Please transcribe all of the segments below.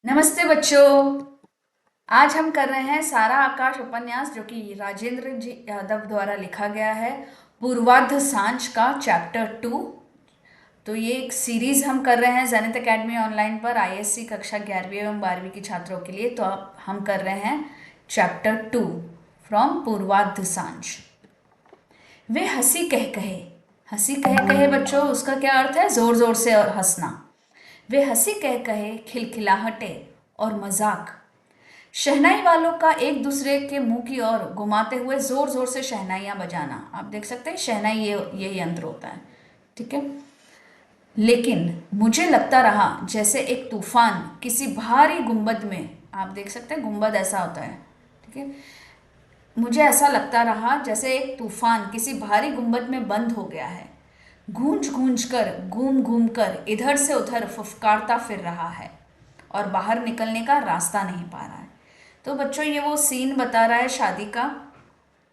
नमस्ते बच्चों। आज हम कर रहे हैं सारा आकाश उपन्यास जो कि राजेंद्र जी यादव द्वारा लिखा गया है। पूर्वार्ध सांझ का चैप्टर 2। तो ये एक सीरीज हम कर रहे हैं जेनिथ एकेडमी ऑनलाइन पर आईएससी कक्षा 11वीं एवं 12वीं की छात्रों के लिए। तो अब हम कर रहे हैं चैप्टर 2 फ्रॉम पूर्वार्ध सांझ। वे हंसी कह कहे। हंसी कह कहे बच्चों, उसका क्या अर्थ है? जोर जोर से और हंसना। वे हंसी कह कहे, खिलखिलाहटे और मजाक। शहनाई वालों का एक दूसरे के मुंह की ओर घुमाते हुए जोर जोर से शहनाइयां बजाना। आप देख सकते हैं शहनाई ये यंत्र होता है। ठीक है। लेकिन मुझे लगता रहा जैसे एक तूफान किसी भारी गुंबद में। आप देख सकते हैं गुंबद ऐसा होता है। ठीक है। मुझे ऐसा लगता रहा जैसे एक तूफान किसी भारी गुंबद में बंद हो गया है। गूंज गूंज कर, घूम घूम कर इधर से उधर फुफकारता फिर रहा है और बाहर निकलने का रास्ता नहीं पा रहा है। तो बच्चों ये वो सीन बता रहा है शादी का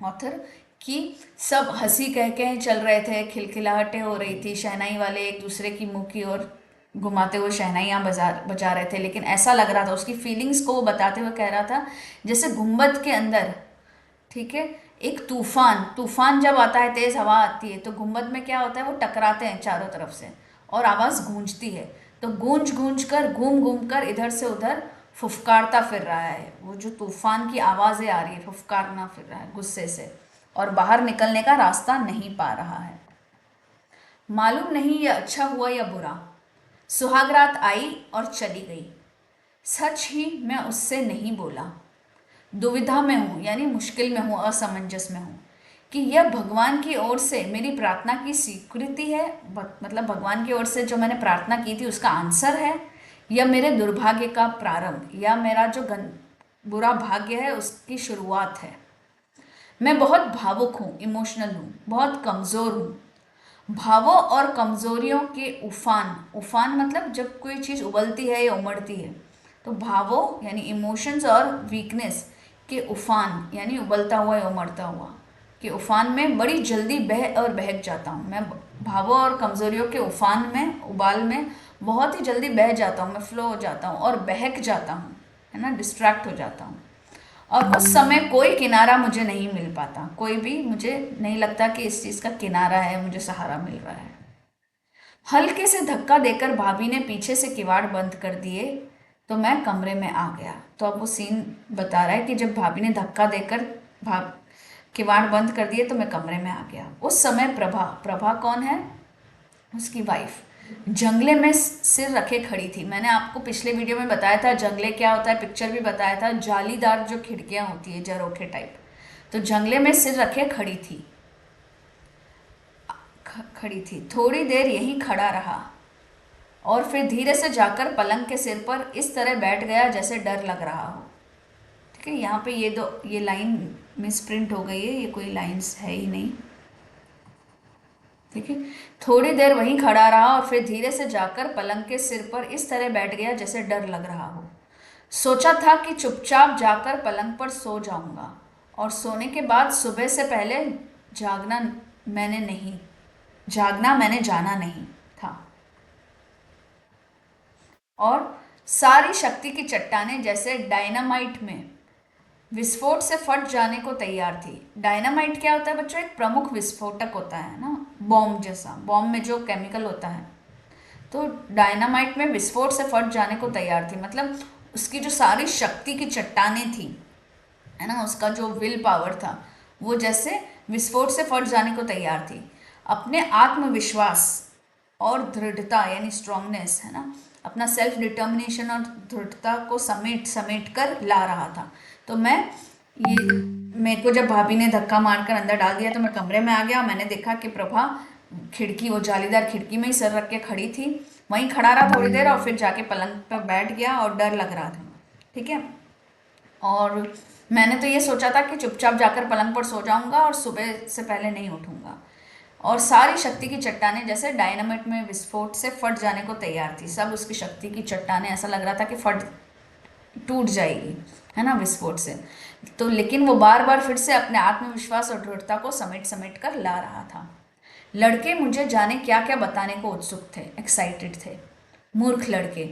ऑथर कि सब हंसी कह के चल रहे थे, खिलखिलाहटें हो रही थी, शहनाई वाले एक दूसरे की मुंह की ओर घुमाते हुए शहनाइयाँ बजा रहे थे। लेकिन ऐसा लग रहा था, उसकी फीलिंग्स को वो बताते हुए कह रहा था जैसे गुंबद के अंदर, ठीक है, एक तूफान तूफान जब आता है, तेज हवा आती है तो गुंबद में क्या होता है, वो टकराते हैं चारों तरफ से और आवाज गूंजती है। तो गूंज गूंज कर, घूम घूम कर इधर से उधर फुफकारता फिर रहा है। वो जो तूफान की आवाजें आ रही है, फुफकारना फिर रहा है गुस्से से और बाहर निकलने का रास्ता नहीं पा रहा है। मालूम नहीं ये अच्छा हुआ या बुरा। सुहागरात आई और चली गई। सच ही मैं उससे नहीं बोला। दुविधा में हूँ, यानी मुश्किल में हूँ, असमंजस में हूँ कि यह भगवान की ओर से मेरी प्रार्थना की स्वीकृति है, मतलब भगवान की ओर से जो मैंने प्रार्थना की थी उसका आंसर है, या मेरे दुर्भाग्य का प्रारंभ, या मेरा जो बुरा भाग्य है उसकी शुरुआत है। मैं बहुत भावुक हूँ, इमोशनल हूँ, बहुत कमज़ोर हूँ। भावों और कमज़ोरियों के उफान, उफान मतलब जब कोई चीज़ उबलती है या उमड़ती है, तो भावों यानी इमोशंस और वीकनेस के उफान यानी उबलता हुआ या उमड़ता हुआ के उफान में बड़ी जल्दी बह और बहक जाता हूँ। मैं भावों और कमज़ोरियों के उफान में, उबाल में बहुत ही जल्दी बह जाता हूँ, मैं फ्लो हो जाता हूँ और बहक जाता हूँ, है ना, डिस्ट्रैक्ट हो जाता हूँ। और उस समय कोई किनारा मुझे नहीं मिल पाता, कोई भी मुझे नहीं लगता कि इस चीज़ का किनारा है, मुझे सहारा मिल रहा है। हल्के से धक्का देकर भाभी ने पीछे से किवाड़ बंद कर दिए तो मैं कमरे में आ गया। तो अब वो सीन बता रहा है कि जब भाभी ने धक्का देकर भाभ किवाड़ बंद कर दिए तो मैं कमरे में आ गया। उस समय प्रभा, प्रभा कौन है? उसकी वाइफ जंगले में सिर रखे खड़ी थी। मैंने आपको पिछले वीडियो में बताया था जंगले क्या होता है, पिक्चर भी बताया था, जालीदार जो खिड़कियां होती है, झरोखे टाइप। तो जंगले में सिर रखे खड़ी थी, खड़ी थी। थोड़ी देर यहीं खड़ा रहा और फिर धीरे से जाकर पलंग के सिर पर इस तरह बैठ गया जैसे डर लग रहा हो। ठीक है, यहाँ पे ये लाइन मिस प्रिंट हो गई है, ये कोई लाइंस है ही नहीं। ठीक है। थोड़ी देर वहीं खड़ा रहा और फिर धीरे से जाकर पलंग के सिर पर इस तरह बैठ गया जैसे डर लग रहा हो। सोचा था कि चुपचाप जाकर पलंग पर सो जाऊंगा और सोने के बाद सुबह से पहले जागना मैंने नहीं जागना मैंने जाना नहीं था। और सारी शक्ति की चट्टानें जैसे डायनामाइट में विस्फोट से फट जाने को तैयार थी। डायनामाइट क्या होता है बच्चों? एक प्रमुख विस्फोटक होता है ना, बॉम्ब जैसा, बॉम्ब में जो केमिकल होता है। तो डायनामाइट में विस्फोट से फट जाने को तैयार थी, मतलब उसकी जो सारी शक्ति की चट्टानें थी, है ना, उसका जो विल पावर था वो जैसे विस्फोट से फट जाने को तैयार थी। अपने आत्मविश्वास और दृढ़ता यानी स्ट्रांगनेस, है ना, अपना सेल्फ डिटर्मिनेशन और दृढ़ता को समेट समेट कर ला रहा था। तो मैं ये मेरे को जब भाभी ने धक्का मारकर अंदर डाल दिया तो मैं कमरे में आ गया। मैंने देखा कि प्रभा खिड़की, वो जालीदार खिड़की में ही सर रख के खड़ी थी। वहीं खड़ा रहा थोड़ी देर और फिर जाके पलंग पर बैठ गया और डर लग रहा था। ठीक है। और मैंने तो ये सोचा था कि चुपचाप जाकर पलंग पर सो जाऊंगा और सुबह से पहले नहीं उठूंगा। और सारी शक्ति की चट्टानें जैसे डायनामाइट में विस्फोट से फट जाने को तैयार थी। सब उसकी शक्ति की चट्टानें, ऐसा लग रहा था कि फट टूट जाएगी, है ना, विस्फोट से। तो लेकिन वो बार बार फिर से अपने आत्मविश्वास और दृढ़ता को समेट समेट कर ला रहा था। लड़के मुझे जाने क्या क्या बताने को उत्सुक थे, एक्साइटेड थे। मूर्ख लड़के।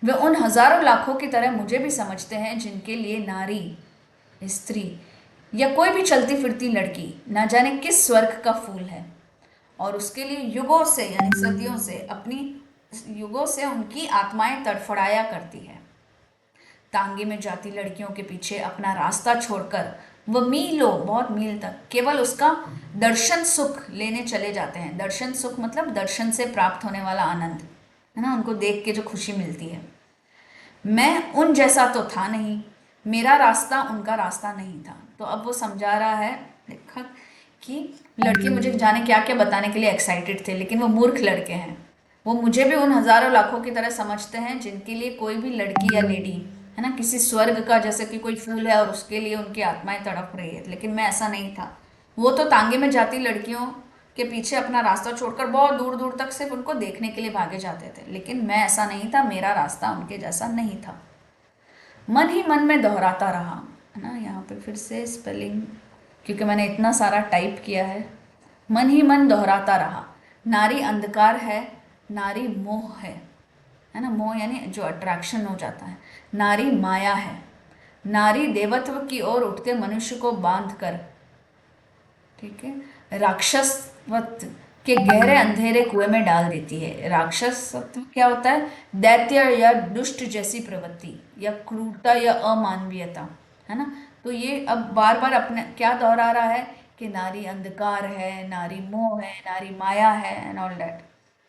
वे उन हजारों लाखों की तरह मुझे भी समझते हैं जिनके लिए नारी, स्त्री या कोई भी चलती फिरती लड़की ना जाने किस स्वर्ग का फूल है, और उसके लिए युगों से यानी सदियों से अपनी युगों से उनकी आत्माएं तड़फड़ाया करती है। तांगे में जाती लड़कियों के पीछे अपना रास्ता छोड़कर वह मीलों, बहुत मील तक केवल उसका दर्शन सुख लेने चले जाते हैं। दर्शन सुख मतलब दर्शन से प्राप्त होने वाला आनंद, है ना, उनको देख के जो खुशी मिलती है। मैं उन जैसा तो था नहीं, मेरा रास्ता उनका रास्ता नहीं था। तो अब वो समझा रहा है लेखक कि लड़के मुझे जाने क्या क्या बताने के लिए एक्साइटेड थे, लेकिन वो मूर्ख लड़के हैं। वो मुझे भी उन हजारों लाखों की तरह समझते हैं जिनके लिए कोई भी लड़की या लेडी, है ना, किसी स्वर्ग का, जैसे कि कोई फूल है और उसके लिए उनकी आत्माएं तड़प रही है। लेकिन मैं ऐसा नहीं था। वो तो तांगे में जाती लड़कियों के पीछे अपना रास्ता छोड़कर बहुत दूर दूर तक सिर्फ उनको देखने के लिए भागे जाते थे, लेकिन मैं ऐसा नहीं था, मेरा रास्ता उनके जैसा नहीं था। मन ही मन में दोहराता रहा, है ना, यहाँ पे फिर से स्पेलिंग, क्योंकि मैंने इतना सारा टाइप किया है। मन ही मन दोहराता रहा, नारी अंधकार है, नारी मोह है ना, मोह यानी जो अट्रैक्शन हो जाता है। नारी माया है, नारी देवत्व की ओर उठते मनुष्य को बांध कर, ठीक है, राक्षसवत के गहरे अंधेरे कुएं में डाल देती है। राक्षसत्व क्या होता है? दैत्य या दुष्ट जैसी प्रवृत्ति या क्रूरता या अमानवीयता, है ना। तो ये अब बार बार अपने क्या दोहरा रहा है कि नारी अंधकार है, नारी मोह है, नारी माया है एंड ऑल दैट,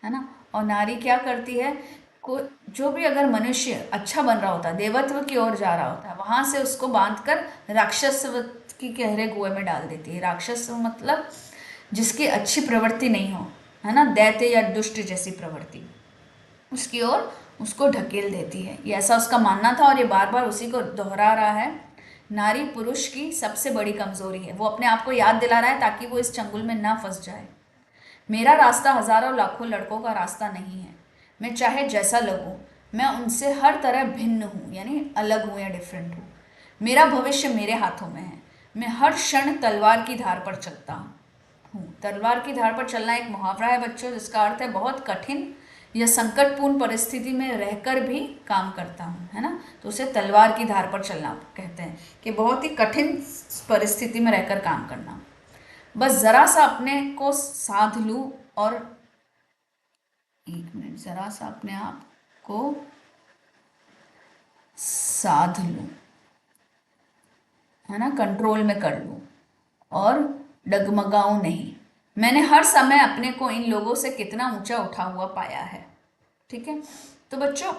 है ना। और नारी क्या करती है? को जो भी अगर मनुष्य अच्छा बन रहा होता है, देवत्व की ओर जा रहा होता है, वहां से उसको बांधकर राक्षसवत की गहरे कुएं में डाल देती है। राक्षस मतलब जिसकी अच्छी प्रवृत्ति नहीं हो, है ना, दैत्य या दुष्ट जैसी प्रवृत्ति, उसकी ओर उसको ढकेल देती है। ये ऐसा उसका मानना था और ये बार बार उसी को दोहरा रहा है। नारी पुरुष की सबसे बड़ी कमजोरी है। वो अपने आप को याद दिला रहा है ताकि वो इस चंगुल में ना फंस जाए। मेरा रास्ता हजारों लाखों लड़कों का रास्ता नहीं है। मैं चाहे जैसा लगूं, मैं उनसे हर तरह भिन्न हूँ, यानी अलग हूँ या डिफरेंट हूँ। मेरा भविष्य मेरे हाथों में है। मैं हर क्षण तलवार की धार पर चलता हूँ। तलवार की धार पर चलना एक मुहावरा है बच्चों, जिसका अर्थ है बहुत कठिन या संकटपूर्ण परिस्थिति में रहकर भी काम करता हूँ, है ना। तो उसे तलवार की धार पर चलना कहते हैं कि बहुत ही कठिन परिस्थिति में रहकर काम करना। बस जरा सा अपने को साध लूं और एक मिनट, जरा सा अपने आप को साध लूं, है ना, कंट्रोल में कर लूं और डगमगाऊं नहीं। मैंने हर समय अपने को इन लोगों से कितना ऊंचा उठा हुआ पाया है। ठीक है। तो बच्चों,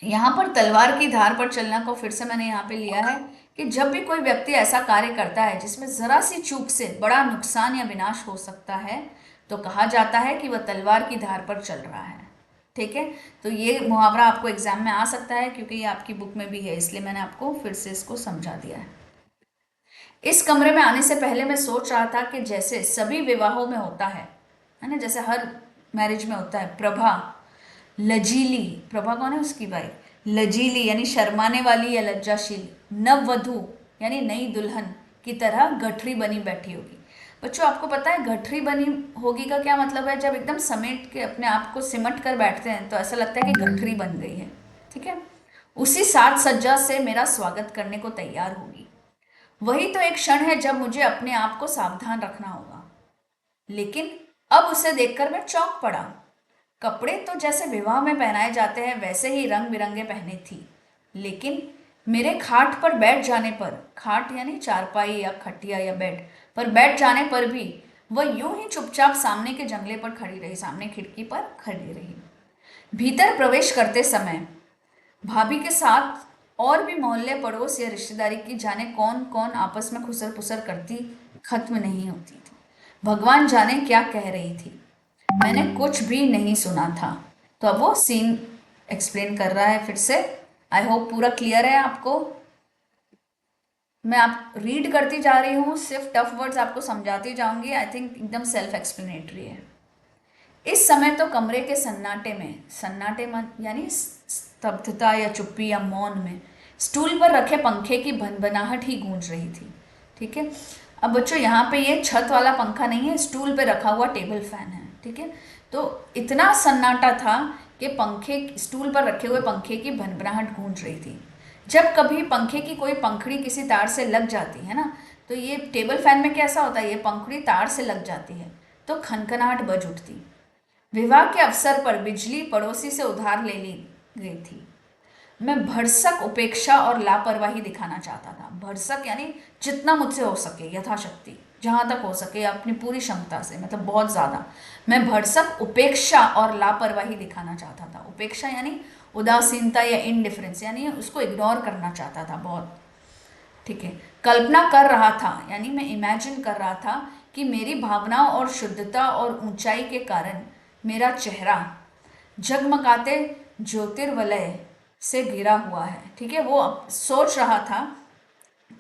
यहाँ पर तलवार की धार पर चलना को फिर से मैंने यहाँ पे लिया है कि जब भी कोई व्यक्ति ऐसा कार्य करता है जिसमें जरा सी चूक से बड़ा नुकसान या विनाश हो सकता है, तो कहा जाता है कि वह तलवार की धार पर चल रहा है। ठीक है। तो ये मुहावरा आपको एग्जाम में आ सकता है क्योंकि ये आपकी बुक में भी है, इसलिए मैंने आपको फिर से इसको समझा दिया है। इस कमरे में आने से पहले मैं सोच रहा था कि जैसे सभी विवाहों में होता है ना, जैसे हर मैरिज में होता है, प्रभा लजीली, प्रभा कौन है? उसकी वाइफ, लजीली यानी शर्माने वाली या लज्जाशील, नववधु यानी नई दुल्हन की तरह गठरी बनी बैठी होगी। बच्चों, आपको पता है गठरी बनी होगी का क्या मतलब है? जब एकदम समेट के अपने आप को सिमट कर बैठते हैं तो ऐसा लगता है कि गठरी बन गई है। ठीक है। उसी साज सज्जा से मेरा स्वागत करने को तैयार होगी। वही तो एक क्षण है जब मुझे अपने आप को सावधान रखना होगा। लेकिन अब उसे देखकर मैं चौंक पड़ा। कपड़े तो जैसे विवाह में पहनाए जाते हैं वैसे ही रंग बिरंगे पहने थी, लेकिन मेरे खाट पर बैठ जाने पर, खाट यानी चारपाई या खटिया या बेड पर बैठ जाने पर भी वह यूं ही चुपचाप सामने के जंगले पर खड़ी रही, सामने खिड़की पर खड़ी रही। भीतर प्रवेश करते समय भाभी के साथ और भी मोहल्ले पड़ोस या रिश्तेदारी की जाने कौन कौन आपस में खुसर पुसर करती खत्म नहीं होती थी। भगवान जाने क्या कह रही थी, मैंने कुछ भी नहीं सुना था। तो अब वो सीन एक्सप्लेन कर रहा है फिर से। आई होप पूरा क्लियर है आपको। मैं आप रीड करती जा रही हूँ, सिर्फ टफ वर्ड्स आपको समझाती जाऊंगी। आई थिंक एकदम सेल्फ एक्सप्लेनेटरी है। इस समय तो कमरे के सन्नाटे में, सन्नाटे में यानी स्तब्धता या चुप्पी या मौन में, स्टूल पर रखे पंखे की भनभनाहट ही गूंज रही थी। ठीक है। अब बच्चों, यहाँ पे ये छत वाला पंखा नहीं है, स्टूल पे रखा हुआ टेबल फैन है। ठीक है। तो इतना सन्नाटा था कि पंखे, स्टूल पर रखे हुए पंखे की भनभनाहट गूंज रही थी। जब कभी पंखे की कोई पंखड़ी किसी तार से लग जाती है ना, तो ये टेबल फैन में कैसा होता है, ये पंखड़ी तार से लग जाती है तो खनखनाहट बज उठती। विवाह के अवसर पर बिजली पड़ोसी से उधार ले ली गई थी। मैं भरसक उपेक्षा और लापरवाही दिखाना चाहता था। भरसक यानी जितना मुझसे हो सके, यथाशक्ति, जहाँ तक हो सके, अपनी पूरी क्षमता से, मतलब बहुत ज़्यादा। मैं भरसक उपेक्षा और लापरवाही दिखाना चाहता था। उपेक्षा यानी उदासीनता या इनडिफरेंस, यानी उसको इग्नोर करना चाहता था बहुत। ठीक है। कल्पना कर रहा था, यानी मैं इमेजिन कर रहा था कि मेरी भावनाओं और शुद्धता और ऊंचाई के कारण मेरा चेहरा जगमगाते ज्योतिर्वलय से घिरा हुआ है। ठीक है। वो सोच रहा था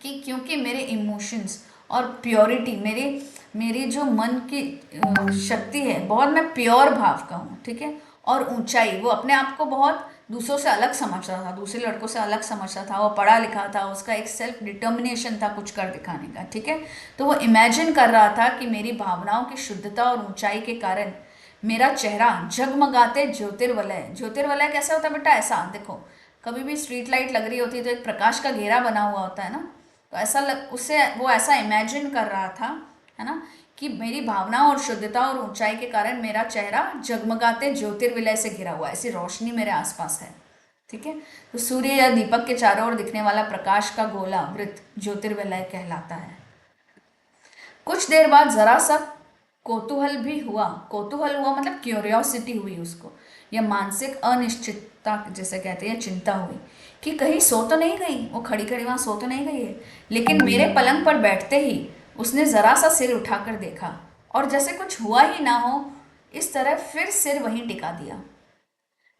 कि क्योंकि मेरे इमोशंस और प्योरिटी, मेरी मेरी जो मन की शक्ति है, बहुत मैं प्योर भाव का हूँ। ठीक है। और ऊंचाई, वो अपने आप को बहुत दूसरों से अलग समझता था, दूसरे लड़कों से अलग समझता था। वो पढ़ा लिखा था, उसका एक सेल्फ डिटर्मिनेशन था कुछ कर दिखाने का। ठीक है। तो वो इमेजिन कर रहा था कि मेरी भावनाओं की शुद्धता और ऊंचाई के कारण मेरा चेहरा जगमगाते ज्योतिर्वलय, ज्योतिर्वलय कैसा होता है बेटा, ऐसा देखो, कभी भी स्ट्रीट लाइट लग रही होती है तो एक प्रकाश का घेरा बना हुआ होता है ना, तो ऐसा उससे वो ऐसा इमेजिन कर रहा था, है ना, कि मेरी भावना और शुद्धता और ऊंचाई के कारण मेरा चेहरा जगमगाते ज्योतिर्विलय से घिरा हुआ है, ऐसी रोशनी मेरे आसपास है। ठीक है। तो सूर्य या दीपक के चारों ओर दिखने वाला प्रकाश का गोला वृत्त ज्योतिर्विलय कहलाता है। कुछ देर बाद जरा सा कौतूहल भी हुआ। कौतूहल हुआ मतलब क्यूरियोसिटी हुई उसको, या मानसिक अनिश्चितता जैसे कहते हैं, चिंता हुई कि कहीं सो तो नहीं गई, वो खड़ी खड़ी वहां सो तो नहीं गई है। लेकिन मेरे पलंग पर बैठते ही उसने जरा सा सिर उठाकर देखा और जैसे कुछ हुआ ही ना हो इस तरह फिर सिर वहीं टिका दिया।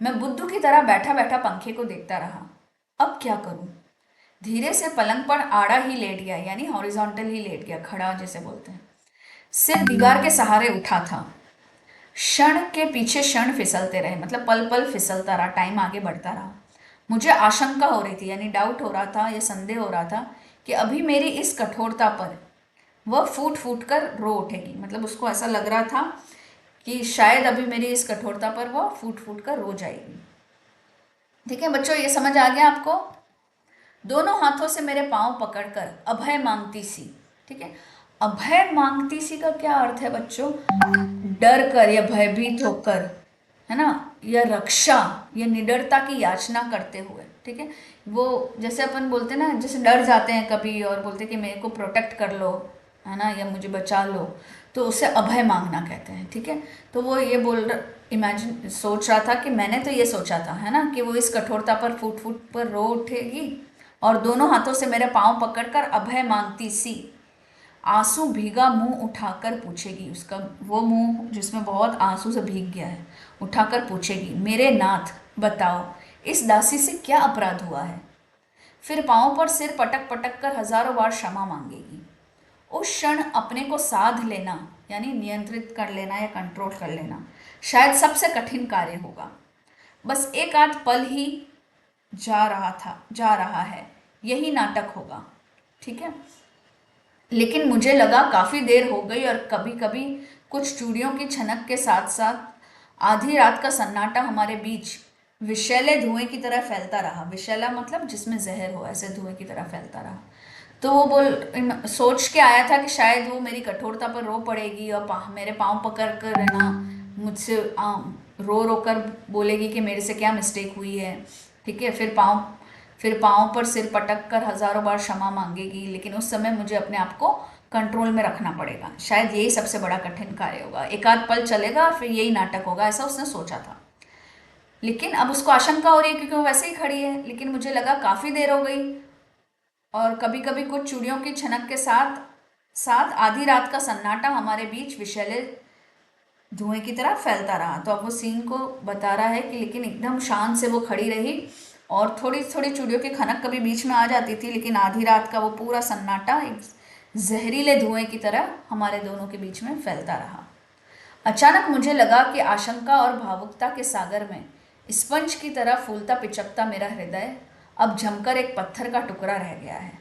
मैं बुद्धू की तरह बैठा बैठा पंखे को देखता रहा। अब क्या करूं? धीरे से पलंग पर आड़ा ही लेट गया, यानी हॉरिजॉन्टल ही लेट गया, खड़ा जैसे बोलते हैं। सिर दीवार के सहारे उठा था। क्षण के पीछे क्षण फिसलते रहे, मतलब पल पल फिसलता रहा, टाइम आगे बढ़ता रहा। मुझे आशंका हो रही थी, यानी डाउट हो रहा था या संदेह हो रहा था कि अभी मेरी इस कठोरता पर वह फूट फूट कर रो उठेगी। मतलब उसको ऐसा लग रहा था कि शायद अभी मेरी इस कठोरता पर वह फूट फूट कर रो जाएगी। ठीक है बच्चों, ये समझ आ गया आपको? दोनों हाथों से मेरे पांव पकड़कर अभय मांगती सी। ठीक है। अभय मांगती सी का क्या अर्थ है बच्चों? डर कर या भयभीत होकर, है ना, या रक्षा या निडरता की याचना करते हुए। ठीक है। वो जैसे अपन बोलते हैं ना, जैसे डर जाते हैं कभी और बोलते हैं कि मेरे को प्रोटेक्ट कर लो, है ना, या मुझे बचा लो, तो उसे अभय मांगना कहते हैं। ठीक है। तो वो ये इमेजिन सोच रहा था कि मैंने तो ये सोचा था, है ना, कि वो इस कठोरता पर फूट फूट पर रो उठेगी और दोनों हाथों से मेरे पाँव पकड़कर अभय मांगती सी आंसू भीगा मुंह उठाकर पूछेगी। उसका वो मुंह जिसमें बहुत आंसू से भीग गया है, उठाकर पूछेगी, मेरे नाथ बताओ इस दासी से क्या अपराध हुआ है? फिर पाँव पर सिर पटक पटक कर हजारों बार क्षमा मांगेगी। उस क्षण अपने को साध लेना, यानी नियंत्रित कर लेना या कंट्रोल कर लेना, शायद सबसे कठिन कार्य होगा। बस एक आध पल ही जा रहा है, यही नाटक होगा। ठीक है। लेकिन मुझे लगा काफी देर हो गई और कभी कभी कुछ चूड़ियों की छनक के साथ साथ आधी रात का सन्नाटा हमारे बीच विषैले धुएं की तरह फैलता रहा। विषैला मतलब जिसमें जहर हो, ऐसे धुएं की तरह फैलता रहा। तो वो सोच के आया था कि शायद वो मेरी कठोरता पर रो पड़ेगी और मेरे पाँव पकड़ कर, है ना, मुझसे रो रो कर बोलेगी कि मेरे से क्या मिस्टेक हुई है। ठीक है। फिर पाँव पर सिर पटक कर हजारों बार क्षमा मांगेगी, लेकिन उस समय मुझे अपने आप को कंट्रोल में रखना पड़ेगा। शायद यही सबसे बड़ा कठिन कार्य होगा। एक आध पल चलेगा फिर यही नाटक होगा, ऐसा उसने सोचा था। लेकिन अब उसको आशंका हो रही है क्योंकि वो वैसे ही खड़ी है। लेकिन मुझे लगा काफी देर हो गई और कभी कभी कुछ चूड़ियों की छनक के साथ साथ आधी रात का सन्नाटा हमारे बीच विषैले धुएं की तरह फैलता रहा। तो अब वो सीन को बता रहा है कि लेकिन एकदम शांत से वो खड़ी रही और थोड़ी थोड़ी चूड़ियों की खनक कभी बीच में आ जाती थी, लेकिन आधी रात का वो पूरा सन्नाटा एक जहरीले धुएं की तरह हमारे दोनों के बीच में फैलता रहा। अचानक मुझे लगा कि आशंका और भावुकता के सागर में स्पंज की तरह फूलता पिचकता मेरा हृदय अब जमकर एक पत्थर का टुकड़ा रह गया है।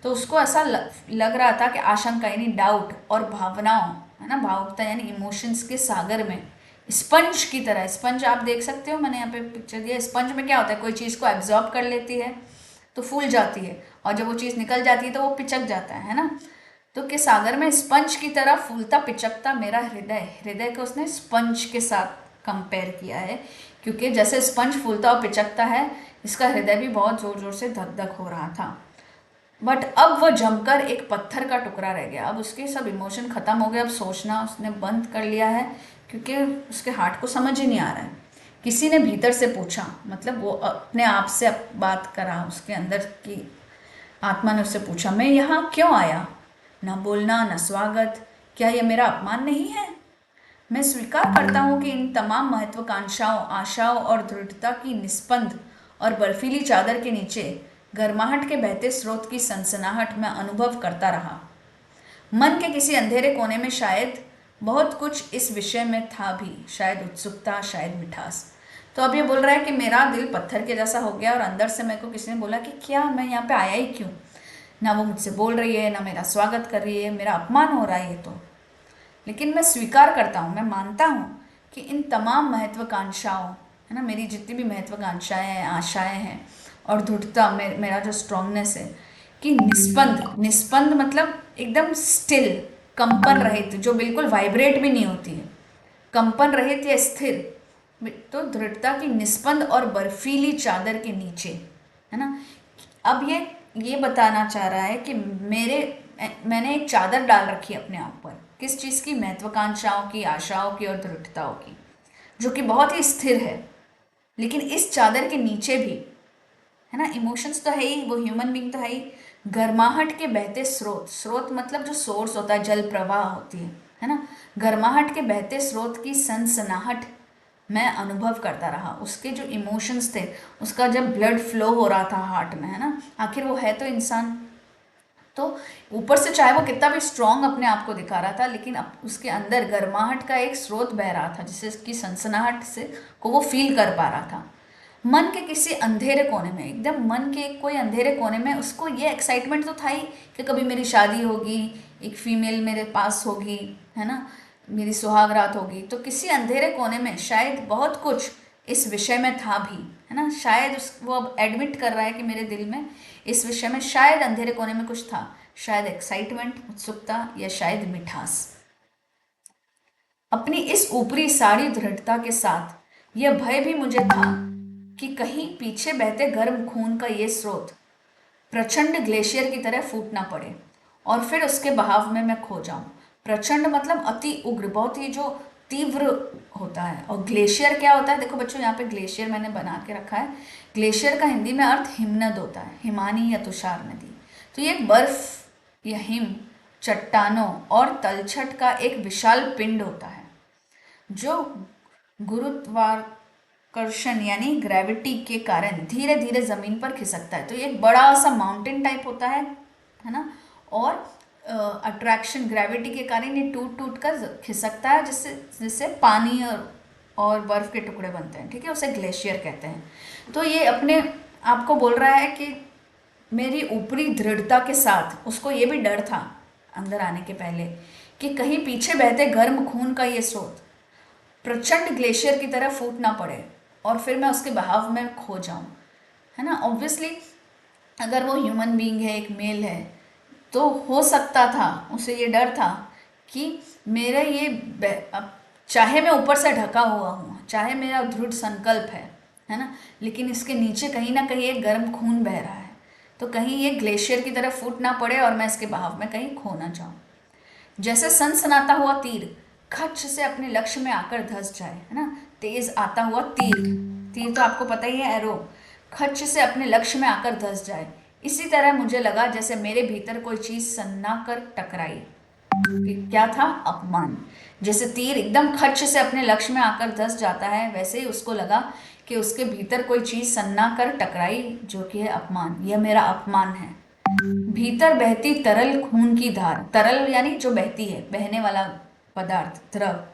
तो उसको ऐसा लग रहा था कि आशंका यानी डाउट और भावनाओं, है ना, भावुकता यानी इमोशंस के सागर में स्पंज की तरह। स्पंज आप देख सकते हो, मैंने यहाँ पे पिक्चर दिया। स्पंज में क्या होता है, कोई चीज़ को एब्जॉर्ब कर लेती है तो फूल जाती है, और जब वो चीज़ निकल जाती है तो वो पिचक जाता है ना। तो कि सागर में स्पंज की तरह फूलता पिचकता मेरा हृदय, हृदय को उसने स्पंज के साथ कंपेयर किया है, क्योंकि जैसे स्पंज फूलता और पिचकता है, इसका हृदय भी बहुत ज़ोर ज़ोर से धक धक हो रहा था। बट अब वो जमकर एक पत्थर का टुकड़ा रह गया। अब उसके सब इमोशन खत्म हो गए, अब सोचना उसने बंद कर लिया है, क्योंकि उसके हार्ट को समझ ही नहीं आ रहा है। किसी ने भीतर से पूछा, मतलब वो अपने आप से बात करा, उसके अंदर की आत्मा ने उससे पूछा, मैं यहाँ क्यों आया? न बोलना, न स्वागत, क्या यह मेरा अपमान नहीं है? मैं स्वीकार करता हूँ कि इन तमाम महत्वाकांक्षाओं, आशाओं और दृढ़ता की निस्पंद और बर्फीली चादर के नीचे गर्माहट के बहते स्रोत की सनसनाहट मैं अनुभव करता रहा। मन के किसी अंधेरे कोने में शायद बहुत कुछ इस विषय में था भी, शायद उत्सुकता, शायद मिठास। तो अब ये बोल रहा है कि मेरा दिल पत्थर के जैसा हो गया, और अंदर से मेरे को किसी ने बोला कि क्या मैं यहाँ पे आया ही क्यों? ना वो मुझसे बोल रही है, ना मेरा स्वागत कर रही है, मेरा अपमान हो रहा है ये तो। लेकिन मैं स्वीकार करता हूँ, मैं मानता हूँ कि इन तमाम महत्वाकांक्षाओं, है ना, मेरी जितनी भी महत्वाकांक्षाएं हैं, आशाएं हैं, और दृढ़ता, मेरा जो स्ट्रांगनेस है, कि निस्पंद, निस्पंद मतलब एकदम स्टिल, कंपन रहित, जो बिल्कुल वाइब्रेट भी नहीं होती है, कंपन रहित या स्थिर, तो दृढ़ता की निस्पंद और बर्फीली चादर के नीचे, है ना। अब ये बताना चाह रहा है कि मैंने एक चादर डाल रखी है अपने आप पर, किस चीज़ की? महत्वाकांक्षाओं की, आशाओं की और दृढ़ताओं की, जो कि बहुत ही स्थिर है। लेकिन इस चादर के नीचे भी, है ना, इमोशंस तो है ही, वो ह्यूमन बीइंग तो है ही, गर्माहट के बहते स्रोत, स्रोत मतलब जो सोर्स होता है, जल प्रवाह होती है ना, गर्माहट के बहते स्रोत की सनसनाहट मैं अनुभव करता रहा। उसके जो इमोशंस थे, उसका जब ब्लड फ्लो हो रहा था हार्ट में, है ना, आखिर वो है तो इंसान। तो ऊपर से चाहे वो कितना भी स्ट्रांग अपने आप को दिखा रहा था, लेकिन उसके अंदर गर्माहट का एक स्रोत बह रहा था, जिससे उसकी सनसनाहट से को वो फील कर पा रहा था। मन के किसी अंधेरे कोने में, एकदम मन के कोई अंधेरे कोने में, उसको ये एक्साइटमेंट तो था ही कि कभी मेरी शादी होगी, एक फीमेल मेरे पास होगी, है ना, मेरी सुहाग रात होगी। तो किसी अंधेरे कोने में शायद बहुत कुछ इस विषय में था भी, है ना, शायद वो अब एडमिट कर रहा है कि मेरे दिल में इस विषय में शायद अंधेरे कोने में कुछ था, शायद एक्साइटमेंट, उत्सुकता, या शायद मिठास। अपनी इस ऊपरी सारी दृढ़ता के साथ यह भय भी मुझे था कि कहीं पीछे बहते गर्म खून का ये स्रोत प्रचंड ग्लेशियर की तरह फूट ना पड़े और फिर उसके बहाव में मैं खो जाऊं। प्रचंड मतलब अति उग्र, बहुत ही जो तीव्र होता है। और ग्लेशियर क्या होता है? देखो बच्चों, यहाँ पे ग्लेशियर मैंने बना के रखा है। ग्लेशियर का हिंदी में अर्थ हिमनद होता है, हिमानी या तुषार नदी। तो ये बर्फ या हिम, चट्टानों और तलछट का एक विशाल पिंड होता है, जो गुरुत्वाकर्षण यानी ग्रेविटी के कारण धीरे धीरे जमीन पर खिसकता है। तो ये एक बड़ा सा माउंटेन टाइप होता है ना, और अट्रैक्शन, ग्रेविटी के कारण ये टूट टूट कर खिसकता है, जिससे जिससे पानी और बर्फ के टुकड़े बनते हैं, ठीक है, उसे ग्लेशियर कहते हैं। तो ये अपने आप को बोल रहा है कि मेरी ऊपरी दृढ़ता के साथ उसको ये भी डर था अंदर आने के पहले कि कहीं पीछे बहते गर्म खून का ये स्रोत प्रचंड ग्लेशियर की तरह फूट ना पड़े और फिर मैं उसके बहाव में खो जाऊं, है ना। ऑब्वियसली अगर वो ह्यूमन बीइंग है, एक मेल है, तो हो सकता था उसे ये डर था कि मेरा ये अब चाहे मैं ऊपर से ढका हुआ हूँ, चाहे मेरा दृढ़ संकल्प है ना, लेकिन इसके नीचे कहीं ना कहीं एक गर्म खून बह रहा है, तो कहीं ये ग्लेशियर की तरह फूट ना पड़े और मैं इसके बहाव में कहीं खो ना जाऊं। जैसे सनसनाता हुआ तीर खच से अपने लक्ष्य में आकर धंस जाए, है ना, तेज आता हुआ तीर, तीर तो आपको पता ही है, एरो, खच से अपने लक्ष्य में आकर धंस जाए। इसी तरह मुझे लगा जैसे मेरे भीतर कोई चीज सन्ना कर टकराई। कि क्या था? अपमान। जैसे तीर एकदम खच से अपने लक्ष्य में आकर धंस जाता है, वैसे ही उसको लगा कि उसके भीतर कोई चीज सन्ना कर टकराई, जो कि है अपमान। यह मेरा अपमान है। भीतर बहती तरल खून की धार, तरल यानी जो बहती है, बहने वाला पदार्थ, द्रव।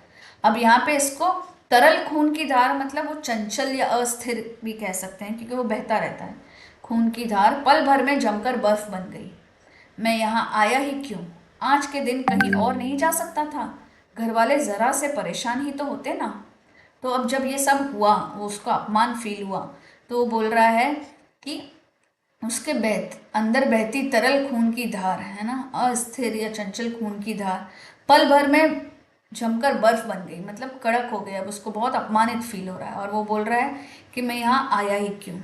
अब यहाँ पे इसको तरल खून की धार मतलब वो चंचल या अस्थिर भी कह सकते हैं, क्योंकि वो बहता रहता है। खून की धार पल भर में जमकर बर्फ बन गई। मैं यहाँ आया ही क्यों? आज के दिन कहीं और नहीं जा सकता था? घर वाले जरा से परेशान ही तो होते ना। तो अब जब ये सब हुआ, वो उसको अपमान फील हुआ, तो वो बोल रहा है कि उसके अंदर बहती तरल खून की धार है ना, अस्थिर या चंचल खून की धार पल भर में जमकर बर्फ बन गई, मतलब कड़क हो गया। अब उसको बहुत अपमानित फील हो रहा है और वो बोल रहा है कि मैं यहाँ आया ही क्यों,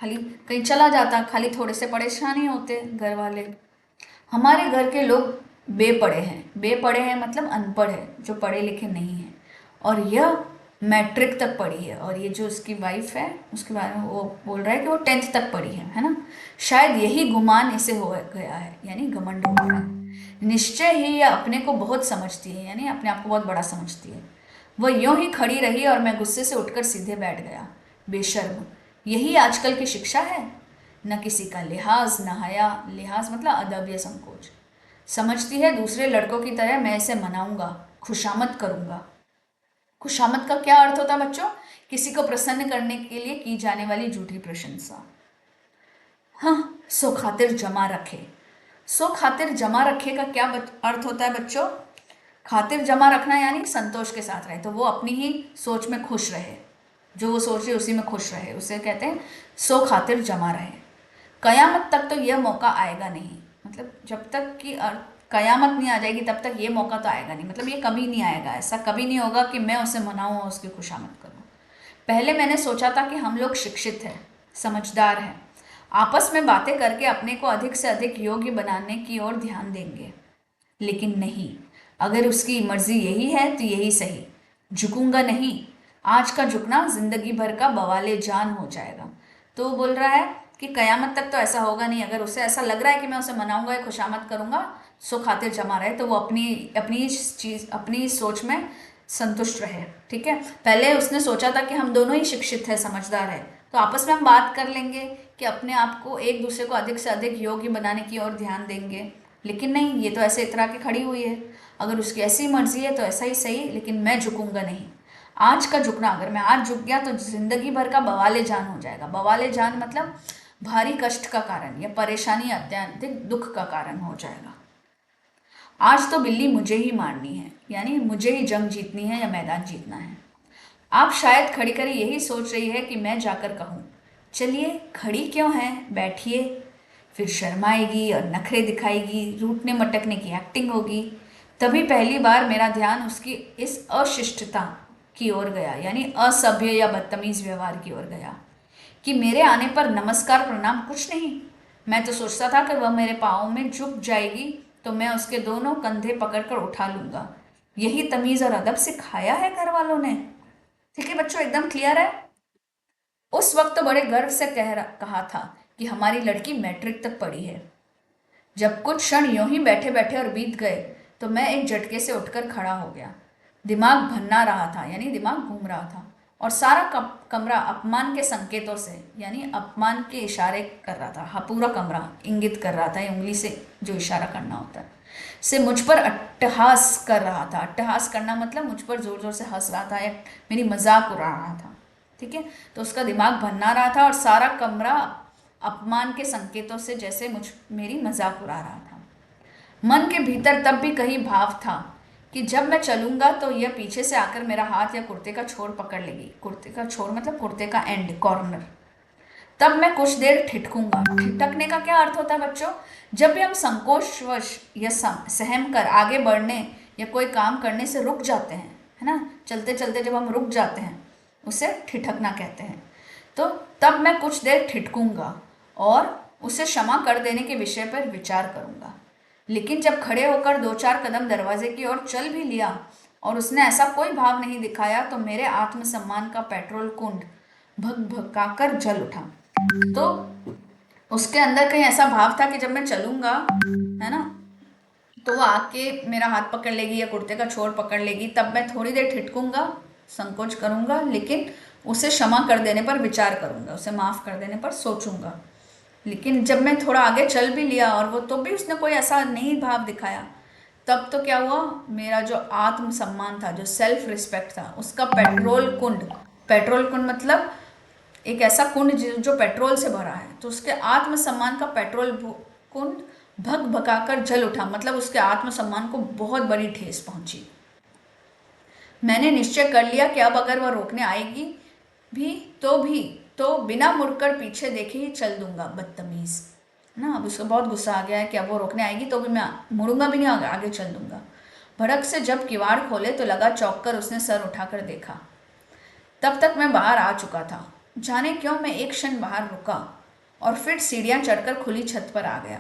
खाली कहीं चला जाता, खाली थोड़े से परेशान ही होते घर वाले। हमारे घर के लोग बेपढ़े हैं मतलब अनपढ़ है, जो पढ़े लिखे नहीं हैं, और यह मैट्रिक तक पढ़ी है। और ये जो उसकी वाइफ है उसके बारे में वो बोल रहा है कि वो 10th तक पढ़ी है ना। शायद यही गुमान इसे हो गया है, यानी घमंड हो गया है। निश्चय ही यह अपने को बहुत समझती है, यानी अपने आप को बहुत बड़ा समझती है। वह यूं ही खड़ी रही और मैं गुस्से से उठकर सीधे बैठ गया। बेशर्म, यही आजकल की शिक्षा है, न किसी का लिहाज न हया। लिहाज मतलब अदब या संकोच। समझती है दूसरे लड़कों की तरह मैं इसे मनाऊंगा, खुशामद करूंगा। खुशामद का क्या अर्थ होता है बच्चों? किसी को प्रसन्न करने के लिए की जाने वाली झूठी प्रशंसा। हाँ, सो खातिर जमा रखे। सो खातिर जमा रखे का क्या अर्थ होता है बच्चों? खातिर जमा रखना यानी संतोष के साथ रहे, तो वो अपनी ही सोच में खुश रहे, जो वो सोच रहे उसी में खुश रहे, उसे कहते हैं सो खातिर जमा रहे। कयामत तक तो यह मौका आएगा नहीं, मतलब जब तक कि कयामत नहीं आ जाएगी तब तक ये मौका तो आएगा नहीं, मतलब ये कभी नहीं आएगा, ऐसा कभी नहीं होगा कि मैं उसे मनाऊं और उसकी खुशामद करूं। पहले मैंने सोचा था कि हम लोग शिक्षित हैं, समझदार हैं, आपस में बातें करके अपने को अधिक से अधिक योग्य बनाने की ओर ध्यान देंगे, लेकिन नहीं। अगर उसकी मर्जी यही है तो यही सही, झुकूंगा नहीं। आज का झुकना जिंदगी भर का बवाले जान हो जाएगा। तो वो बोल रहा है कि कयामत तक तो ऐसा होगा नहीं, अगर उसे ऐसा लग रहा है कि मैं उसे मनाऊंगा या खुशामद करूंगा, सो खातिर जमा रहे, तो वो अपनी अपनी चीज अपनी सोच में संतुष्ट रहे। ठीक है, पहले उसने सोचा था कि हम दोनों ही शिक्षित है, समझदार है, तो आपस में हम बात कर लेंगे कि अपने आप को एक दूसरे को अधिक से अधिक योग्य बनाने की ओर ध्यान देंगे, लेकिन नहीं, ये तो ऐसे इतरा के खड़ी हुई है। अगर उसकी ऐसी मर्जी है तो ऐसा ही सही, लेकिन मैं झुकूंगा नहीं। आज का झुकना, अगर मैं आज झुक गया तो जिंदगी भर का बवाले जान हो जाएगा। बवाले जान मतलब भारी कष्ट का कारण या परेशानी, अत्यधिक दुख का कारण हो जाएगा। आज तो बिल्ली मुझे ही मारनी है, यानी मुझे ही जंग जीतनी है या मैदान जीतना है। आप शायद खड़ी खड़ी यही सोच रही है कि मैं जाकर कहूँ, चलिए खड़ी क्यों है, बैठिए। फिर शर्माएगी और नखरे दिखाएगी, रूठने मटकने की एक्टिंग होगी। तभी पहली बार मेरा ध्यान उसकी इस अशिष्टता की ओर गया, यानी असभ्य या बदतमीज व्यवहार की ओर गया, कि मेरे आने पर नमस्कार प्रणाम कुछ नहीं। मैं तो सोचता था कि वह मेरे पाँव में झुक जाएगी तो मैं उसके दोनों कंधे पकड़कर उठा लूंगा। यही तमीज और अदब सिखाया है घर वालों ने। ठीक है बच्चों, एकदम क्लियर है। उस वक्त तो बड़े गर्व से कहा था कि हमारी लड़की मैट्रिक तक पढ़ी है। जब कुछ क्षण यूं ही बैठे बैठे और बीत गए तो मैं एक झटके से उठकर खड़ा हो गया। दिमाग भन्ना रहा था, यानी दिमाग घूम रहा था, और सारा कमरा अपमान के संकेतों से, यानी अपमान के इशारे कर रहा था। हाँ, पूरा कमरा इंगित कर रहा था, उंगली से जो इशारा करना होता है, से मुझ पर अट्टहास कर रहा था। अट्टहास करना मतलब मुझ पर जोर जोर से हंस रहा था या मेरी मजाक उड़ा रहा था। ठीक है, तो उसका दिमाग भन्ना रहा था और सारा कमरा अपमान के संकेतों से जैसे मेरी मजाक उड़ा रहा था। मन के भीतर तब भी कहीं भाव था कि जब मैं चलूंगा तो यह पीछे से आकर मेरा हाथ या कुर्ते का छोर पकड़ लेगी। कुर्ते का छोर मतलब कुर्ते का एंड, कॉर्नर। तब मैं कुछ देर ठिठकूंगा। ठिठकने का क्या अर्थ होता है बच्चों? जब भी हम संकोचवश या सहम कर आगे बढ़ने या कोई काम करने से रुक जाते हैं, है ना, चलते चलते जब हम रुक जाते हैं उसे ठिठकना कहते हैं। तो तब मैं कुछ देर ठिठकूंगा और उसे क्षमा कर देने के विषय पर विचार करूंगा। लेकिन जब खड़े होकर 2-4 कदम दरवाजे की ओर चल भी लिया और उसने ऐसा कोई भाव नहीं दिखाया तो मेरे आत्मसम्मान का पेट्रोल कुंड भग भगाकर जल उठा। तो उसके अंदर कहीं ऐसा भाव था कि जब मैं चलूंगा, है ना, तो वो आके मेरा हाथ पकड़ लेगी या कुर्ते का छोर पकड़ लेगी। तब मैं थोड़ी देर ठिठकूंगा, संकोच करूंगा, लेकिन उसे क्षमा कर देने पर विचार करूंगा, उसे माफ कर देने पर सोचूंगा। लेकिन जब मैं थोड़ा आगे चल भी लिया और वो तो भी उसने कोई ऐसा नहीं भाव दिखाया, तब तो क्या हुआ, मेरा जो आत्मसम्मान था, जो सेल्फ रिस्पेक्ट था, उसका पेट्रोल कुंड। पेट्रोल कुंड मतलब एक ऐसा कुंड जो पेट्रोल से भरा है, तो उसके आत्मसम्मान का पेट्रोल कुंड भग भगाकर जल उठा, मतलब उसके आत्मसम्मान को बहुत बड़ी ठेस पहुंची। मैंने निश्चय कर लिया कि अब अगर वह रोकने आएगी भी तो बिना मुड़कर पीछे देखे ही चल दूंगा, बदतमीज। है ना, अब उसको बहुत गुस्सा आ गया है कि अब वो रोकने आएगी तो भी मैं मुड़ूंगा भी नहीं, आगे चल दूंगा। भड़क से जब किवाड़ खोले तो लगा चौंक कर उसने सर उठाकर देखा। तब तक मैं बाहर आ चुका था। जाने क्यों मैं एक क्षण बाहर रुका और फिर सीढ़ियां चढ़कर खुली छत पर आ गया।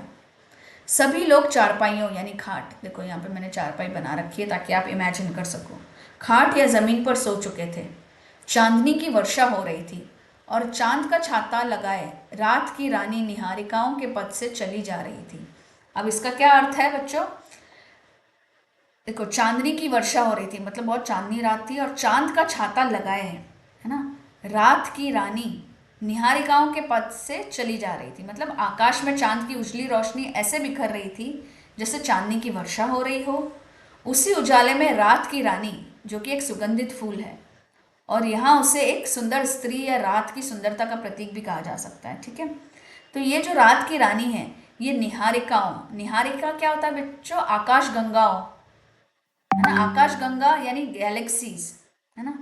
सभी लोग चारपाइयों यानी खाट, देखो यहाँ पे मैंने चारपाई बना रखी है ताकि आप इमेजिन कर सको, खाट या जमीन पर सो चुके थे। चांदनी की वर्षा हो रही थी और चांद का छाता लगाए रात की रानी निहारिकाओं के पथ से चली जा रही थी। अब इसका क्या अर्थ है बच्चों? देखो, चांदनी की वर्षा हो रही थी मतलब बहुत चांदनी रात थी और चांद का छाता लगाए है ना, रात की रानी निहारिकाओं के पथ से चली जा रही थी मतलब आकाश में चांद की उजली रोशनी ऐसे बिखर रही थी जैसे चांदनी की वर्षा हो रही हो। उसी उजाले में रात की रानी, जो कि एक सुगंधित फूल है, और यहाँ उसे एक सुंदर स्त्री या रात की सुंदरता का प्रतीक भी कहा जा सकता है। ठीक है, तो ये जो रात की रानी है ये निहारिकाओं, निहारिका क्या होता है बच्चों? आकाश गंगाओं, है ना, आकाश गंगा यानी गैलेक्सीज, है ना।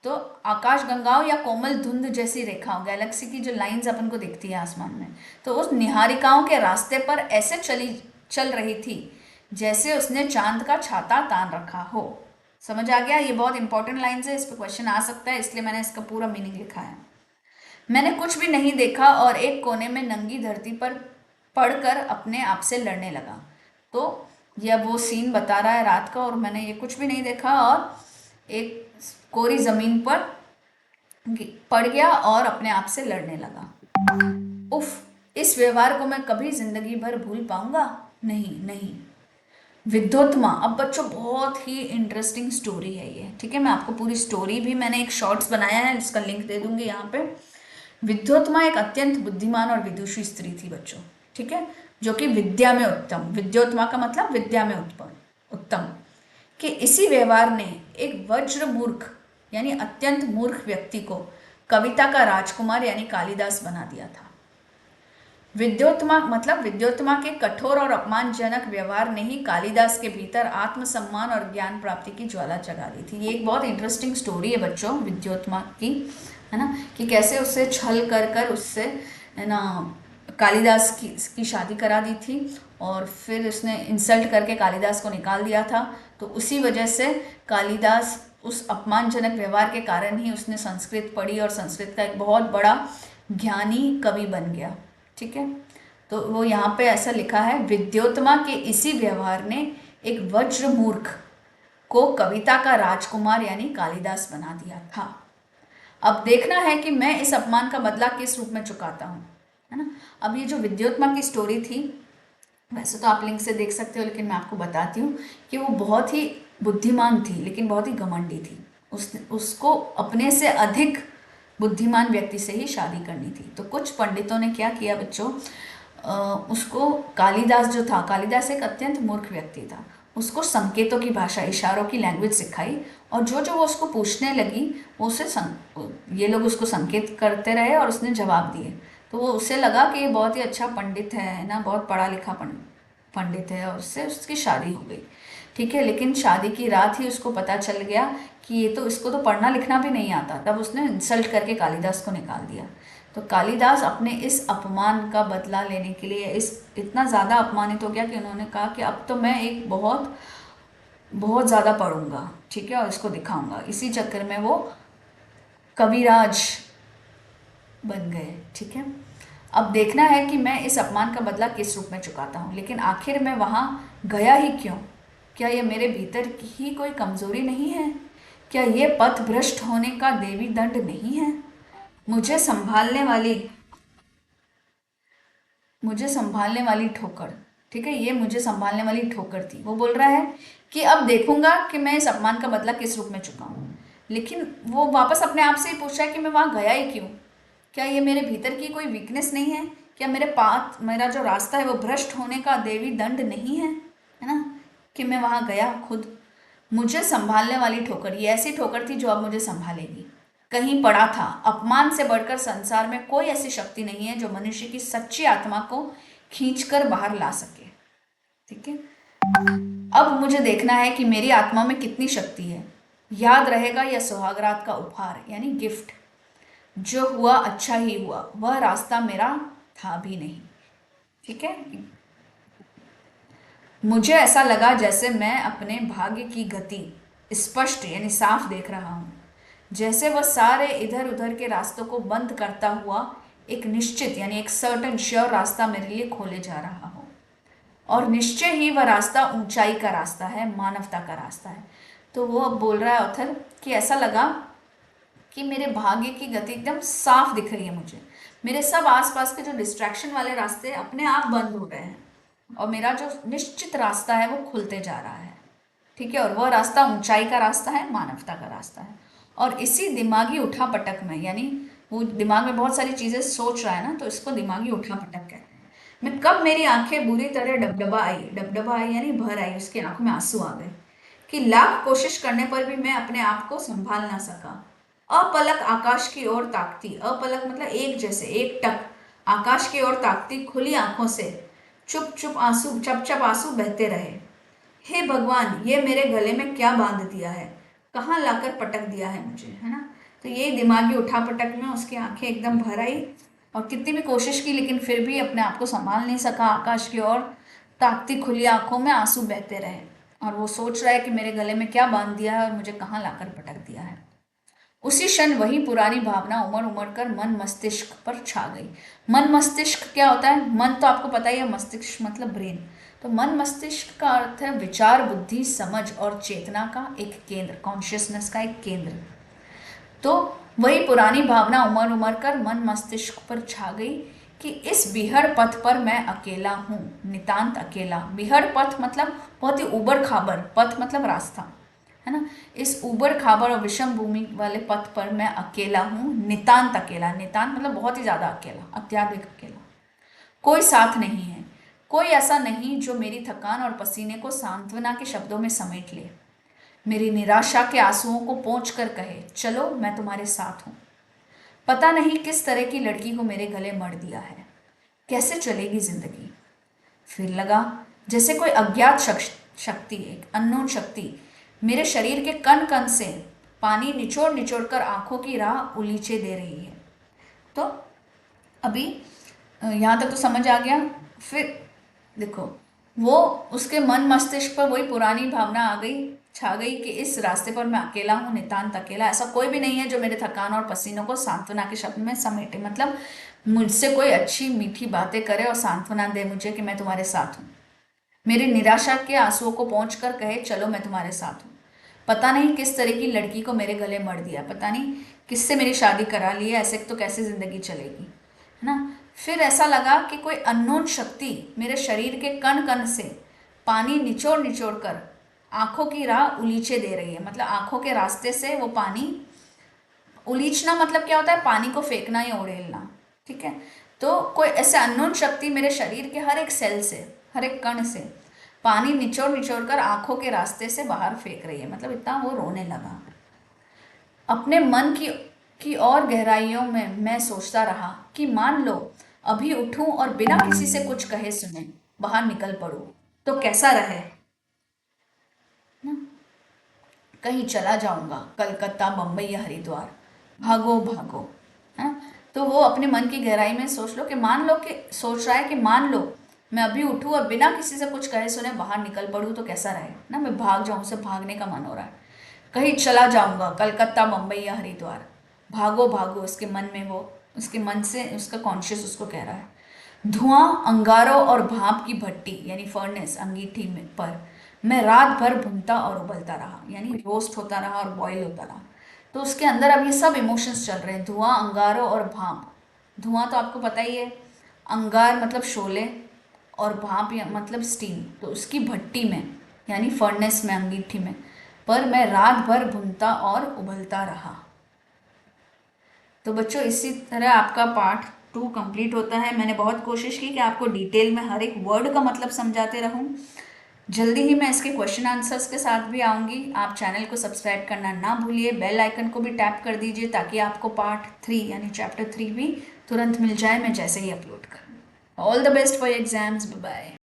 तो आकाश गंगाओं या कोमल धुंध जैसी रेखाओं, गैलेक्सी की जो लाइंस अपन को दिखती है आसमान में, तो उस निहारिकाओं के रास्ते पर ऐसे चल रही थी जैसे उसने चांद का छाता तान रखा हो। समझ आ गया? ये बहुत इंपॉर्टेंट लाइंस है, इस पर क्वेश्चन आ सकता है, इसलिए मैंने इसका पूरा मीनिंग लिखा है। मैंने कुछ भी नहीं देखा और एक कोने में नंगी धरती पर पड़कर अपने आप से लड़ने लगा। तो यह वो सीन बता रहा है रात का, और मैंने ये कुछ भी नहीं देखा और एक कोरी जमीन पर पड़ गया और अपने आप से लड़ने लगा। उफ, इस व्यवहार को मैं कभी जिंदगी भर भूल पाऊंगा नहीं, नहीं। विद्योत्मा, अब बच्चों बहुत ही इंटरेस्टिंग स्टोरी है ये। ठीक है, मैं आपको पूरी स्टोरी भी, मैंने एक शॉर्ट्स बनाया है जिसका लिंक दे दूंगी यहाँ पे। विद्योत्मा एक अत्यंत बुद्धिमान और विदुषी स्त्री थी बच्चों। ठीक है, जो कि विद्या में उत्तम, विद्योत्मा का मतलब विद्या में उत्तम कि इसी व्यवहार ने एक वज्र मूर्ख यानी अत्यंत मूर्ख व्यक्ति को कविता का राजकुमार यानी कालिदास बना दिया था। विद्योत्मा मतलब विद्योत्मा के कठोर और अपमानजनक व्यवहार ने ही कालिदास के भीतर आत्मसम्मान और ज्ञान प्राप्ति की ज्वाला जगा दी थी। ये एक बहुत इंटरेस्टिंग स्टोरी है बच्चों विद्योत्मा की, है ना, कि कैसे उससे छल कर कर उससे, है ना, कालिदास की शादी करा दी थी और फिर उसने इंसल्ट करके कालिदास को निकाल दिया था। तो उसी वजह से कालिदास, उस अपमानजनक व्यवहार के कारण ही उसने संस्कृत पढ़ी और संस्कृत का एक बहुत बड़ा ज्ञानी कवि बन गया। ठीक है, तो वो यहाँ पे ऐसा लिखा है, विद्योत्मा के इसी व्यवहार ने एक वज्र मूर्ख को कविता का राजकुमार यानी कालिदास बना दिया था। अब देखना है कि मैं इस अपमान का बदला किस रूप में चुकाता हूँ, है ना। अब ये जो विद्योत्मा की स्टोरी थी, वैसे तो आप लिंक से देख सकते हो, लेकिन मैं आपको बताती हूँ कि वो बहुत ही बुद्धिमान थी लेकिन बहुत ही घमंडी थी। उसको अपने से अधिक बुद्धिमान व्यक्ति से ही शादी करनी थी। तो कुछ पंडितों ने क्या किया बच्चों, उसको, कालिदास जो था, कालिदास एक अत्यंत मूर्ख व्यक्ति था, उसको संकेतों की भाषा, इशारों की लैंग्वेज सिखाई और जो जो वो उसको पूछने लगी वो उसे ये लोग उसको संकेत करते रहे और उसने जवाब दिए। तो वो उसे लगा कि ये बहुत ही अच्छा पंडित है ना, बहुत पढ़ा लिखा पंडित है, और उससे उसकी शादी हो गई। ठीक है, लेकिन शादी की रात ही उसको पता चल गया कि ये तो, इसको तो पढ़ना लिखना भी नहीं आता। तब उसने इंसल्ट करके कालिदास को निकाल दिया। तो कालिदास अपने इस अपमान का बदला लेने के लिए इतना ज़्यादा अपमानित हो गया कि उन्होंने कहा कि अब तो मैं एक बहुत बहुत ज़्यादा पढ़ूंगा, ठीक है, और इसको दिखाऊंगा। इसी चक्कर में वो कविराज बन गए। ठीक है, अब देखना है कि मैं इस अपमान का बदला किस रूप में चुकाता हूँ, लेकिन आखिर मैं वहाँ गया ही क्यों? क्या ये मेरे भीतर की ही कोई कमजोरी नहीं है? क्या ये पथ भ्रष्ट होने का देवी दंड नहीं है? मुझे संभालने वाली मुझे संभालने वाली ठोकर, ठीक है, ये मुझे संभालने वाली ठोकर थी। वो बोल रहा है कि अब देखूंगा कि मैं इस अपमान का बदला किस रूप में चुकाऊं, लेकिन वो वापस अपने आप से ही पूछ रहा है कि मैं वहां गया ही क्यों? क्या ये मेरे भीतर की कोई वीकनेस नहीं है? क्या मेरा जो रास्ता है वो भ्रष्ट होने का देवी दंड नहीं है ना, कि मैं वहां गया खुद? मुझे संभालने वाली ठोकर, ये ऐसी ठोकर थी जो अब मुझे संभालेगी। कहीं पड़ा था, अपमान से बढ़कर संसार में कोई ऐसी शक्ति नहीं है जो मनुष्य की सच्ची आत्मा को खींचकर बाहर ला सके। ठीक है, अब मुझे देखना है कि मेरी आत्मा में कितनी शक्ति है। याद रहेगा यह सुहागरात का उपहार यानी गिफ्ट। जो हुआ अच्छा ही हुआ, वह रास्ता मेरा था भी नहीं। ठीक है। मुझे ऐसा लगा जैसे मैं अपने भाग्य की गति स्पष्ट यानी साफ देख रहा हूँ, जैसे वह सारे इधर उधर के रास्तों को बंद करता हुआ एक निश्चित यानी एक सर्टन श्योर रास्ता मेरे लिए खोले जा रहा हो। और निश्चय ही वह रास्ता ऊंचाई का रास्ता है, मानवता का रास्ता है। तो वो अब बोल रहा है ऑथर कि ऐसा लगा कि मेरे भाग्य की गति एकदम साफ दिख रही है मुझे। मेरे सब आसपास के जो डिस्ट्रैक्शन वाले रास्ते अपने आप बंद हो रहे हैं और मेरा जो निश्चित रास्ता है वो खुलते जा रहा है। ठीक है। और वह रास्ता ऊंचाई का रास्ता है, मानवता का रास्ता है। और इसी दिमागी उठापटक में यानी वो दिमाग में बहुत सारी चीजें सोच रहा है ना, तो इसको दिमागी उठापटक कहते हैं। मैं कब मेरी आंखें बुरी तरह डबडबा आई यानी भर आई, उसकी आंखों में आंसू आ गए कि लाख कोशिश करने पर भी मैं अपने आप को संभाल ना सका। अपलक आकाश की ओर ताकती, अपलक मतलब एक जैसे, एक टक आकाश की ओर ताकती खुली आंखों से चुप चुप आंसू, चप चप आंसू बहते रहे। हे भगवान, ये मेरे गले में क्या बांध दिया है, कहाँ लाकर पटक दिया है मुझे, है ना। तो ये दिमागी उठापटक में उसकी आंखें एकदम भर आई और कितनी भी कोशिश की लेकिन फिर भी अपने आप को संभाल नहीं सका। आकाश की ओर ताकती खुली आंखों में आंसू बहते रहे और वो सोच रहा है कि मेरे गले में क्या बांध दिया है और मुझे कहाँ लाकर पटक दिया है। उसी क्षण वही पुरानी भावना उमड़ उमड़ कर मन मस्तिष्क पर छा गई। मन मस्तिष्क क्या होता है? मन तो आपको पता ही है, मस्तिष्क मतलब ब्रेन। तो मन मस्तिष्क का अर्थ है विचार, बुद्धि, समझ और चेतना का एक केंद्र, कॉन्शियसनेस का एक केंद्र। तो वही पुरानी भावना उमड़ उमड़ कर मन मस्तिष्क पर छा गई कि इस बिहड़ पथ पर मैं अकेला हूँ, नितांत अकेला। बिहड़ पथ मतलब बहुत ही उबड़ खाबड़, पथ मतलब रास्ता, है ना। इस उबड़ खाबड़ और विषम भूमि वाले पथ पर मैं अकेला हूँ, नितांत अकेला। नितांत मतलब बहुत ही ज्यादा अकेला, अत्याधिक अकेला। कोई साथ नहीं है, कोई ऐसा नहीं जो मेरी थकान और पसीने को सांत्वना के शब्दों में समेट ले, मेरी निराशा के आंसुओं को पोंछ कर कहे चलो मैं तुम्हारे साथ हूँ। पता नहीं किस तरह की लड़की को मेरे गले मर दिया है, कैसे चलेगी जिंदगी। फिर लगा जैसे कोई अज्ञात शक्ति, एक अननोन शक्ति मेरे शरीर के कण कण से पानी निचोड़ निचोड़ कर आंखों की राह उलीचे दे रही है। तो अभी यहाँ तक तो समझ आ गया। फिर देखो, वो उसके मन मस्तिष्क पर वही पुरानी भावना आ गई, छा गई कि इस रास्ते पर मैं अकेला हूँ, नितांत अकेला। ऐसा कोई भी नहीं है जो मेरे थकान और पसीनों को सांत्वना के शब्द में समेटे, मतलब मुझसे कोई अच्छी मीठी बातें करे और सांत्वना दे मुझे कि मैं तुम्हारे साथ हूँ। मेरी निराशा के आंसुओं को पोंछ कर कहे चलो मैं तुम्हारे साथ हूँ। पता नहीं किस तरह की लड़की को मेरे गले मर दिया, पता नहीं किससे मेरी शादी करा ली है, ऐसे तो कैसे जिंदगी चलेगी, है ना। फिर ऐसा लगा कि कोई अननोन शक्ति मेरे शरीर के कण कण से पानी निचोड़ निचोड़ कर आंखों की राह उलीचे दे रही है। मतलब आंखों के रास्ते से वो पानी उलीचना मतलब क्या होता है? पानी को फेंकना या उड़ेलना। ठीक है। तो कोई ऐसे अननोन शक्ति मेरे शरीर के हर एक सेल से, हर एक कण से पानी निचोड़ निचोड़ कर आंखों के रास्ते से बाहर फेंक रही है। मतलब इतना वो रोने लगा। अपने मन की और गहराइयों में मैं सोचता रहा कि मान लो अभी उठूं और बिना किसी से कुछ कहे सुने बाहर निकल पड़ूं तो कैसा रहे ना? कहीं चला जाऊंगा, कलकत्ता, बम्बई या हरिद्वार, भागो भागो, है ना। तो वो अपने मन की गहराई में सोच लो कि मान लो कि सोच रहा है कि मान लो मैं अभी उठूं और बिना किसी से कुछ कहे सुने बाहर निकल पड़ूं तो कैसा रहे ना। मैं भाग जाऊं, उसे भागने का मन हो रहा है। कहीं चला जाऊंगा, कलकत्ता, मुंबई या हरिद्वार, भागो भागो। उसके मन में वो, उसके मन से उसका कॉन्शियस उसको कह रहा है। धुआं, अंगारों और भाप की भट्टी यानी फर्नेस अंगीठी में पर मैं रात भर भुनता और उबलता रहा, यानी रोस्ट होता रहा और बॉईल होता रहा। तो उसके अंदर अब ये सब इमोशंस चल रहे हैं, धुआं, अंगारों और भाप। धुआं तो आपको पता ही है, अंगार मतलब शोले और भाप या मतलब स्टीम। तो उसकी भट्टी में यानी फर्नेस में, अंगीठी में पर मैं रात भर भुनता और उबलता रहा। तो बच्चों इसी तरह आपका पार्ट 2 कंप्लीट होता है। मैंने बहुत कोशिश की कि आपको डिटेल में हर एक वर्ड का मतलब समझाते रहूं। जल्दी ही मैं इसके क्वेश्चन आंसर्स के साथ भी आऊँगी। आप चैनल को सब्सक्राइब करना ना भूलिए, बेल आइकन को भी टैप कर दीजिए ताकि आपको पार्ट 3 यानी चैप्टर 3 भी तुरंत मिल जाए मैं जैसे ही अपलोड करूँ। All the best for exams, bye bye.